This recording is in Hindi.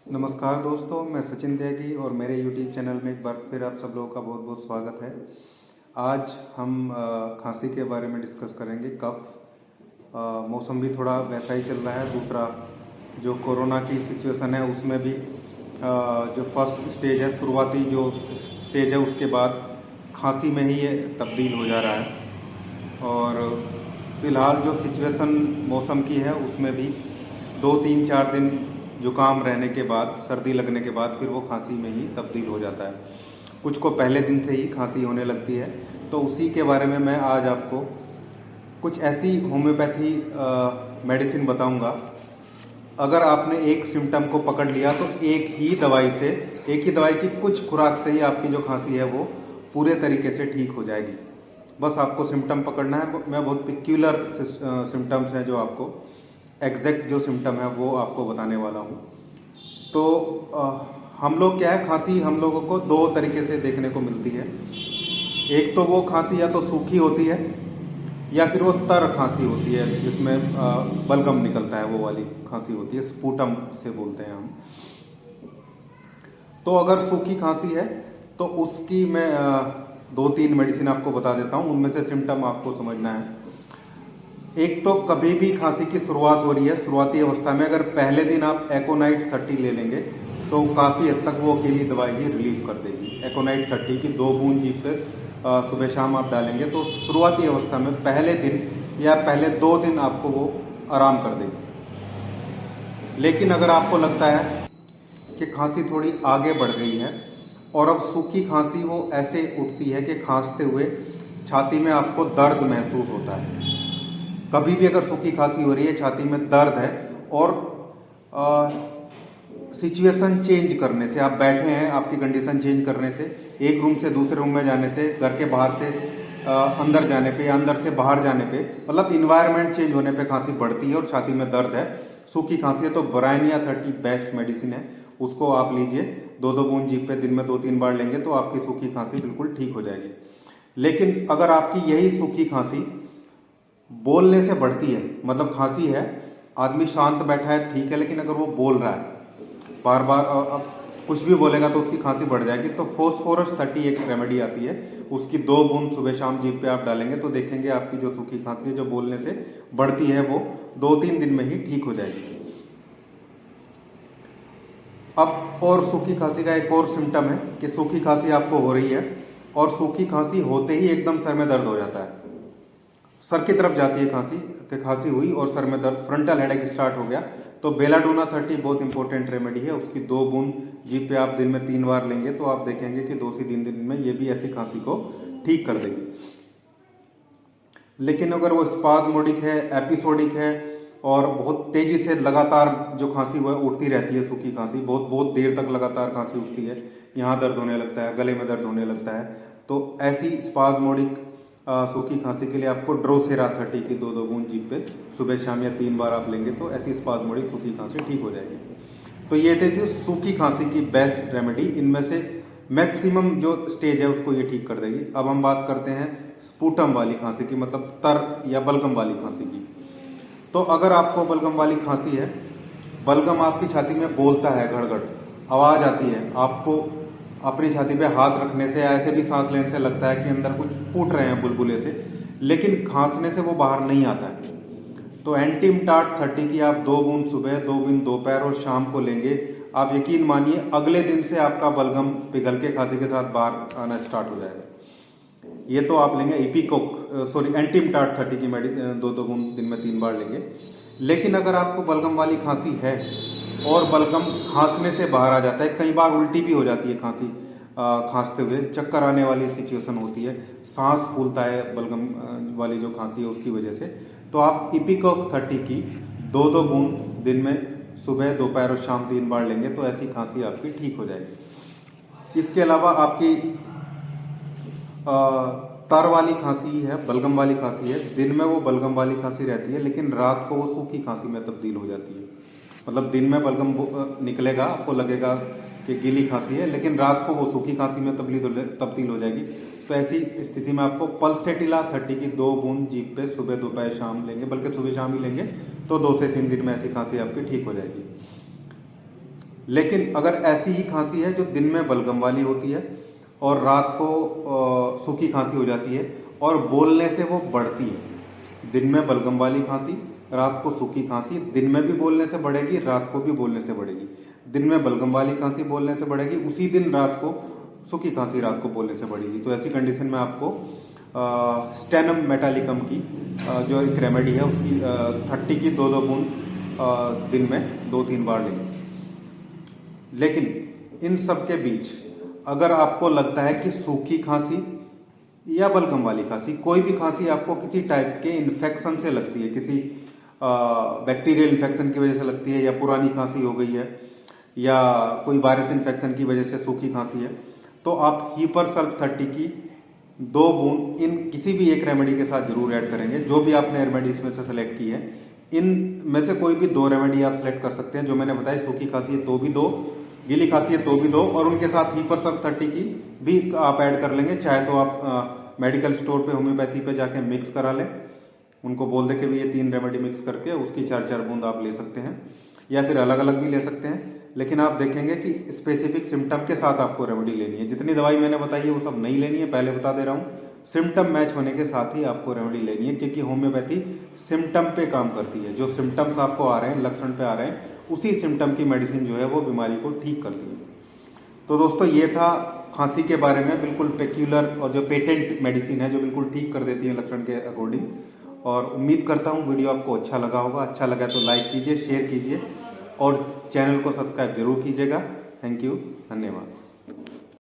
नमस्कार दोस्तों, मैं सचिन त्यागी और मेरे YouTube चैनल में एक बार फिर आप सब लोगों का बहुत बहुत स्वागत है। आज हम खांसी के बारे में डिस्कस करेंगे। मौसम भी थोड़ा वैसा ही चल रहा है। दूसरा जो कोरोना की सिचुएशन है उसमें भी जो फर्स्ट स्टेज है, शुरुआती जो स्टेज है, उसके बाद खांसी में ही ये तब्दील हो जा रहा है। और फिलहाल जो सिचुएशन मौसम की है उसमें भी 2 3 4 दिन जुकाम रहने के बाद, सर्दी लगने के बाद फिर वो खांसी में ही तब्दील हो जाता है। कुछ को पहले दिन से ही खांसी होने लगती है। तो उसी के बारे में मैं आज आपको कुछ ऐसी होम्योपैथी मेडिसिन बताऊंगा। अगर आपने एक सिम्टम को पकड़ लिया तो एक ही दवाई की कुछ खुराक से ही आपकी जो खांसी है वो पूरे तरीके से ठीक हो जाएगी। बस आपको सिम्टम पकड़ना है। मैं बहुत पिक्यूलर सिम्टम्स हैं जो आपको एग्जैक्ट जो सिम्टम है वो आपको बताने वाला हूँ। तो हम लोग क्या है, खांसी हम लोगों को दो तरीके से देखने को मिलती है। एक तो वो खांसी या तो सूखी होती है या फिर वो तर खांसी होती है, जिसमें बलगम निकलता है, वो वाली खांसी होती है, स्पूटम से बोलते हैं हम। तो अगर सूखी खांसी है तो उसकी मैं 2 3 मेडिसिन आपको बता देता हूँ। उनमें से सिम्टम आपको समझना है। एक तो कभी भी खांसी की शुरुआत हो रही है, शुरुआती अवस्था में अगर पहले दिन आप एकोनाइट 30 ले लेंगे तो काफ़ी हद तक वो अकेली दवाई ही रिलीव कर देगी। एकोनाइट 30 की 2 बूंद जीभ पे सुबह शाम आप डालेंगे तो शुरुआती अवस्था में पहले दिन या पहले 2 दिन आपको वो आराम कर देगी। लेकिन अगर आपको लगता है कि खांसी थोड़ी आगे बढ़ गई है और अब सूखी खांसी वो ऐसे उठती है कि खांसते हुए छाती में आपको दर्द महसूस होता है, कभी भी अगर सूखी खांसी हो रही है, छाती में दर्द है और सिचुएशन चेंज करने से, आप बैठे हैं, आपकी कंडीशन चेंज करने से, एक रूम से दूसरे रूम में जाने से, घर के बाहर से अंदर जाने पे या अंदर से बाहर जाने पे, मतलब इन्वायरमेंट चेंज होने पे खांसी बढ़ती है और छाती में दर्द है, सूखी खांसी है, तो ब्राइनिया 30 बेस्ट मेडिसिन है। उसको आप लीजिए, 2 2 बूंद जीभ पे दिन में 2 3 बार लेंगे तो आपकी सूखी खांसी बिल्कुल ठीक हो जाएगी। लेकिन अगर आपकी यही सूखी खांसी बोलने से बढ़ती है, मतलब खांसी है, आदमी शांत बैठा है ठीक है, लेकिन अगर वो बोल रहा है बार बार अब कुछ भी बोलेगा तो उसकी खांसी बढ़ जाएगी। तो फोस्फोरस 30 एक रेमेडी आती है, उसकी 2 बूंद सुबह शाम जीभ पे आप डालेंगे तो देखेंगे आपकी जो सूखी खांसी है, जो बोलने से बढ़ती है, वो 2 3 दिन में ही ठीक हो जाएगी। अब और सूखी खांसी का एक और सिम्टम है कि सूखी खांसी आपको हो रही है और सूखी खांसी होते ही एकदम सर में दर्द हो जाता है, सर की तरफ जाती है खांसी, कि खांसी हुई और सर में दर्द, फ्रंटल हेडेक स्टार्ट हो गया। तो बेलाडोना 30 बहुत इंपॉर्टेंट रेमेडी है। उसकी 2 बूंद जीभ पे आप दिन में 3 बार लेंगे तो आप देखेंगे कि 2 से 3 दिन में ये भी ऐसी खांसी को ठीक कर देगी। लेकिन अगर वो स्पाज्मोडिक है, एपिसोडिक है और बहुत तेजी से लगातार जो खांसी वो उठती रहती है, सूखी खांसी बहुत बहुत देर तक लगातार खांसी उठती है, यहाँ दर्द होने लगता है, गले में दर्द होने लगता है, तो ऐसी स्पाज्मोडिक सूखी खांसी के लिए आपको ड्रोसेरा 30 की 2 2 बूंद जीभ पे सुबह शाम या 3 बार आप लेंगे तो ऐसी स्पाज्मोडिक सूखी खांसी ठीक हो जाएगी। तो ये थी सूखी खांसी की बेस्ट रेमेडी। इनमें से मैक्सिमम जो स्टेज है उसको ये ठीक कर देगी। अब हम बात करते हैं स्पूटम वाली खांसी की, मतलब तर या बलगम वाली खांसी की। तो अगर आपको बलगम वाली खांसी है, बलगम आपकी छाती में बोलता है, गड़गड़ आवाज आती है, आपको अपनी छाती पे हाथ रखने से, ऐसे भी सांस लेने से लगता है कि अंदर कुछ फूट रहे हैं बुलबुले से, लेकिन खांसने से वो बाहर नहीं आता है, तो एंटीमटाट 30 की आप 2 बूंद सुबह, 2 बूंद दोपहर और शाम को लेंगे। आप यकीन मानिए अगले दिन से आपका बलगम पिघल के खांसी के साथ बाहर आना स्टार्ट हो जाएगा। ये तो आप लेंगे एंटीमटाट 30 की 2 2 बूंद दिन में 3 बार लेंगे। लेकिन अगर आपको बलगम वाली खांसी है और बलगम खांसने से बाहर आ जाता है, कई बार उल्टी भी हो जाती है खांसी, खांसते हुए चक्कर आने वाली सिचुएशन होती है, सांस फूलता है बलगम वाली जो खांसी है उसकी वजह से, तो आप इपिकोक 30 की 2 2 बूंद दिन में सुबह, दोपहर और शाम 3 बार लेंगे तो ऐसी खांसी आपकी ठीक हो जाएगी। इसके अलावा आपकी तर वाली खांसी है, बलगम वाली खांसी है, दिन में वो बलगम वाली खांसी रहती है लेकिन रात को वो सूखी खांसी में तब्दील हो जाती है। मतलब दिन में बलगम निकलेगा, आपको लगेगा कि गीली खांसी है, लेकिन रात को वो सूखी खांसी में तब्दील हो जाएगी। तो ऐसी स्थिति में आपको पल्सेटिला 30 की 2 बूंद जीभ पे सुबह, दोपहर, शाम लेंगे, बल्कि सुबह शाम ही लेंगे तो 2 से 3 दिन में ऐसी खांसी आपकी ठीक हो जाएगी। लेकिन अगर ऐसी ही खांसी है जो दिन में बलगम वाली होती है और रात को सूखी खांसी हो जाती है और बोलने से वो बढ़ती है, दिन में बलगम वाली खांसी, रात को सूखी खांसी, दिन में भी बोलने से बढ़ेगी, रात को भी बोलने से बढ़ेगी। दिन में बलगम वाली खांसी बोलने से बढ़ेगी, उसी दिन रात को सूखी खांसी रात को बोलने से बढ़ेगी। तो ऐसी कंडीशन में आपको स्टेनम मेटालिकम की जो एक रेमेडी है उसकी 30 की 2-2 बूंद दिन में 2-3 बार लें। लेकिन इन सब के बीच अगर आपको लगता है कि सूखी खांसी या बलगम वाली खांसी, कोई भी खांसी आपको किसी टाइप के इन्फेक्शन से लगती है, किसी बैक्टीरियल इन्फेक्शन की वजह से लगती है, या पुरानी खांसी हो गई है, या कोई वायरस इन्फेक्शन की वजह से सूखी खांसी है, तो आप हीपर सल्फ 30 की 2 बूंद इन किसी भी एक रेमेडी के साथ जरूर ऐड करेंगे। जो भी आपने रेमेडीज में से सेलेक्ट की है, इन में से कोई भी 2 रेमेडी आप सेलेक्ट कर सकते हैं। जो मैंने बताया, सूखी खांसी है तो भी 2, गीली खांसी है तो भी 2, और उनके साथ हीपर सल्फ 30 की भी आप ऐड कर लेंगे। चाहे तो आप मेडिकल स्टोर पे होम्योपैथी पे जाके मिक्स करा लें, उनको बोल दे के भी ये 3 रेमेडी मिक्स करके उसकी 4-4 बूंद आप ले सकते हैं, या फिर अलग अलग भी ले सकते हैं। लेकिन आप देखेंगे कि स्पेसिफिक सिम्टम के साथ आपको रेमेडी लेनी है। जितनी दवाई मैंने बताई है वो सब नहीं लेनी है, पहले बता दे रहा हूँ। सिम्टम मैच होने के साथ ही आपको रेमेडी लेनी है, क्योंकि होम्योपैथी सिम्टम पे काम करती है। जो सिम्टम्स आपको आ रहे हैं, लक्षण पे आ रहे हैं, उसी सिम्टम की मेडिसिन जो है वो बीमारी को ठीक करती है। तो दोस्तों, ये था खांसी के बारे में बिल्कुल पेक्यूलर और जो पेटेंट मेडिसिन है, जो बिल्कुल ठीक कर देती है लक्षण के अकॉर्डिंग। और उम्मीद करता हूँ वीडियो आपको अच्छा लगा होगा। अच्छा लगा तो लाइक कीजिए, शेयर कीजिए और चैनल को सब्सक्राइब जरूर कीजिएगा। थैंक यू, धन्यवाद।